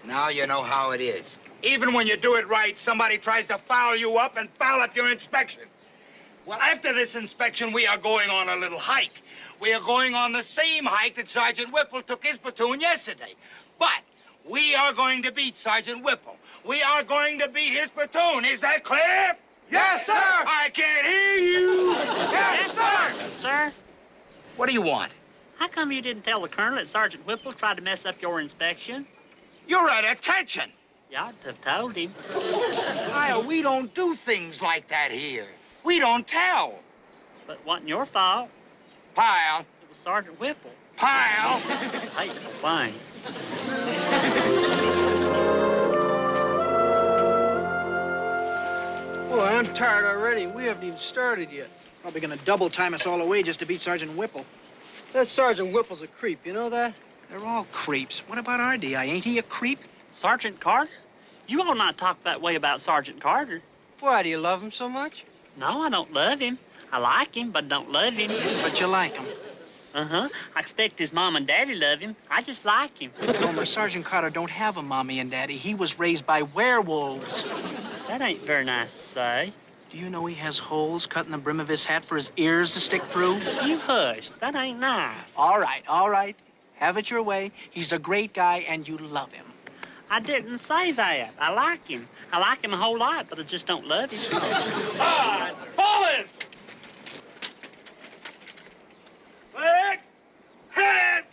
Now you know how it is. Even when you do it right, somebody tries to foul you up and foul up your inspection. Well, after this inspection, we are going on a little hike. We are going on the same hike that Sgt Whipple took his platoon yesterday. But we are going to beat Sgt Whipple. We are going to beat his platoon. Is that clear? Yes, sir! I can't hear you! Yes, sir! Sir, What do you want? how come you didn't tell the colonel that Sgt Whipple tried to mess up your inspection? You're at attention. You ought to have told him. Pyle, we don't do things like that here. We don't tell. But it wasn't your fault. Pyle. It was Sgt Whipple. Pyle. Hateful thing. Boy, I'm tired already. We haven't even started yet. Probably gonna double time us all the way just to beat Sergeant Whipple. That Sergeant Whipple's a creep, you know that? They're all creeps. What about our DI? Ain't he a creep? Sgt Carter? You ought not talk that way about Sgt Carter. Why, do you love him so much? No, I don't love him. I like him, but don't love him. But you like him. Uh-huh. I expect his mom and daddy love him. I just like him. Gomer, Sergeant Carter don't have a mommy and daddy. He was raised by werewolves. That ain't very nice to say. Do you know he has holes cut in the brim of his hat for his ears to stick through? You hush. That ain't nice. All right, all right. Have it your way. He's a great guy, and you love him. I didn't say that. I like him. I like him a whole lot, but I just don't love him. Forward! Leg, head.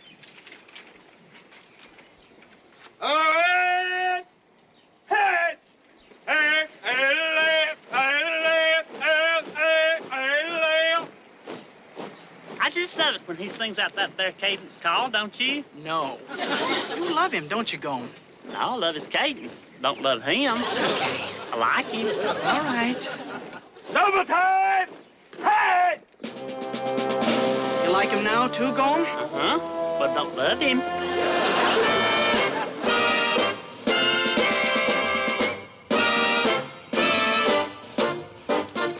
Head, head, head, left, left. I just love it when he sings out that there Cadence call, don't you? No. You love him, don't you, Gomer? No, I love his Cadence. Don't love him. Okay. I like him. All right. Double time. Head. You like him now, too, Gomer? Uh-huh. But don't love him.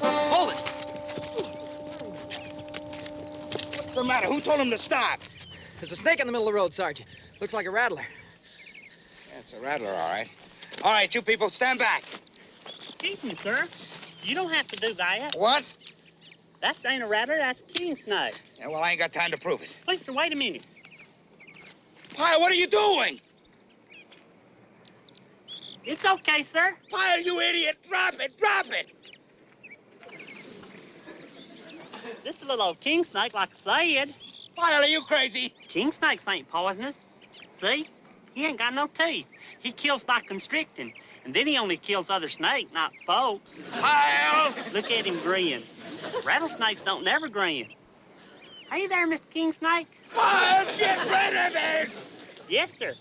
Hold it! What's the matter? Who told him to stop? There's a snake in the middle of the road, Sergeant. Looks like a rattler. Yeah, it's a rattler, all right. All right, you people, stand back. Excuse me, sir. You don't have to do that. What? That ain't a rattler, that's a king snake. Yeah, well, I ain't got time to prove it. Please, sir, wait a minute. Pyle, what are you doing? It's okay, sir. Pyle, you idiot! Drop it! Drop it! Just a little old king snake, like I said. Pyle, are you crazy? King snakes ain't poisonous. See? He ain't got no teeth. He kills by constricting. And then he only kills other snakes, not folks. Pyle! Look at him grin. Rattlesnakes don't never grin. Hey there, Mr. King Snake. Pyle, get rid of it! Yes, sir.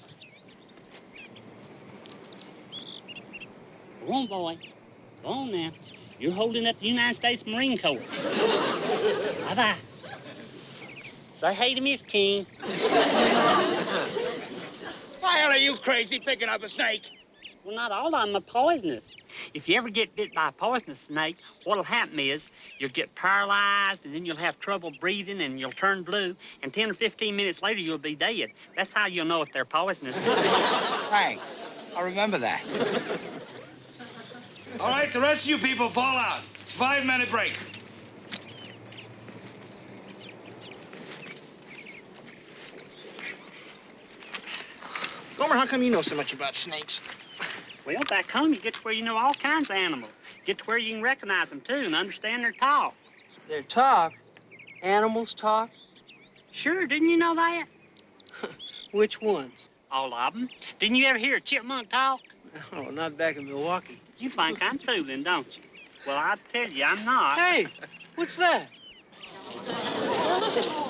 Go on, boy. Go on now. You're holding up the United States Marine Corps. Bye-bye. Say hey to Miss King. Pyle, are you crazy picking up a snake? Well, not all of them are poisonous. If you ever get bit by a poisonous snake, what'll happen is you'll get paralyzed, and then you'll have trouble breathing, and you'll turn blue, and 10 or 15 minutes later, you'll be dead. That's how you'll know if they're poisonous. Thanks. I'll remember that. All right, the rest of you people fall out. It's 5-minute break. Gomer, how come you know so much about snakes? Well, back home, you get to where you know all kinds of animals. Get to where you can recognize them, too, and understand their talk. Their talk? Animals talk? Sure, didn't you know that? Which ones? All of them. Didn't you ever hear a chipmunk talk? Oh, not back in Milwaukee. You think I'm fooling, don't you? Well, I tell you, I'm not. Hey, what's that?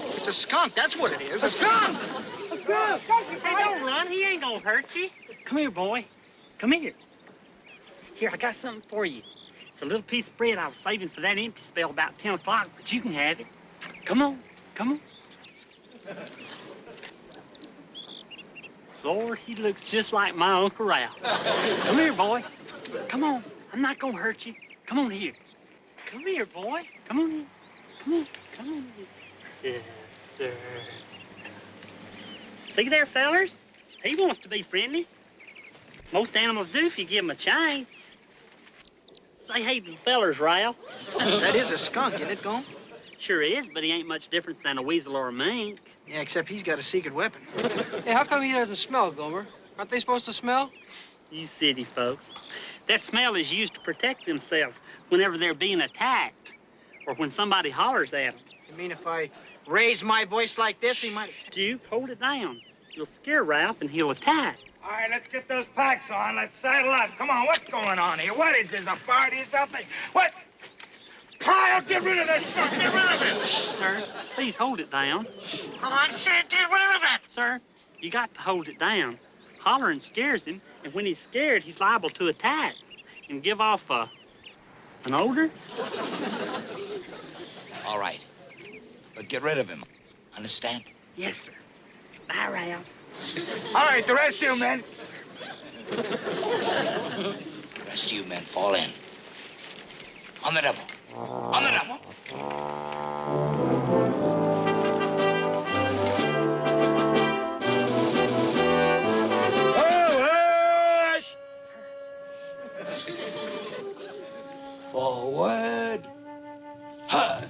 It's a skunk, that's what it is. A skunk! A skunk! Hey, don't run. He ain't gonna hurt you. Come here, boy. Come here. Here, I got something for you. It's a little piece of bread I was saving for that empty spell about 10 o'clock, but you can have it. Come on. Come on. Lord, he looks just like my Uncle Ralph. Come here, boy. Come on. I'm not gonna hurt you. Come on here. Come here, boy. Come on here. Come on. Come on here. Yes, sir. See there, fellers? He wants to be friendly. Most animals do if you give them a chain. Say hey to the fellers, Ralph. That is a skunk, isn't it, Gomer? Sure is, but he ain't much different than a weasel or a mink. Yeah, except he's got a secret weapon. Hey, how come he doesn't smell, Gomer? Aren't they supposed to smell? You city folks. That smell is used to protect themselves whenever they're being attacked or when somebody hollers at them. You mean if I raise my voice like this, he might... Duke, hold it down. You'll scare Ralph and he'll attack. All right, let's get those packs on. Let's saddle up. Come on, what's going on here? What is this, a party or something? What? Pyle, get rid of this stuff. Get rid of it. Sir, please hold it down. I said get rid of it. Sir, you got to hold it down. Hollering scares him, and when he's scared, he's liable to attack and give off an odor. All right. But get rid of him. Understand? Yes, sir. Bye, Ralph. All right, the rest of you men. The rest of you men fall in. On the double. On the double. Forward. Huh.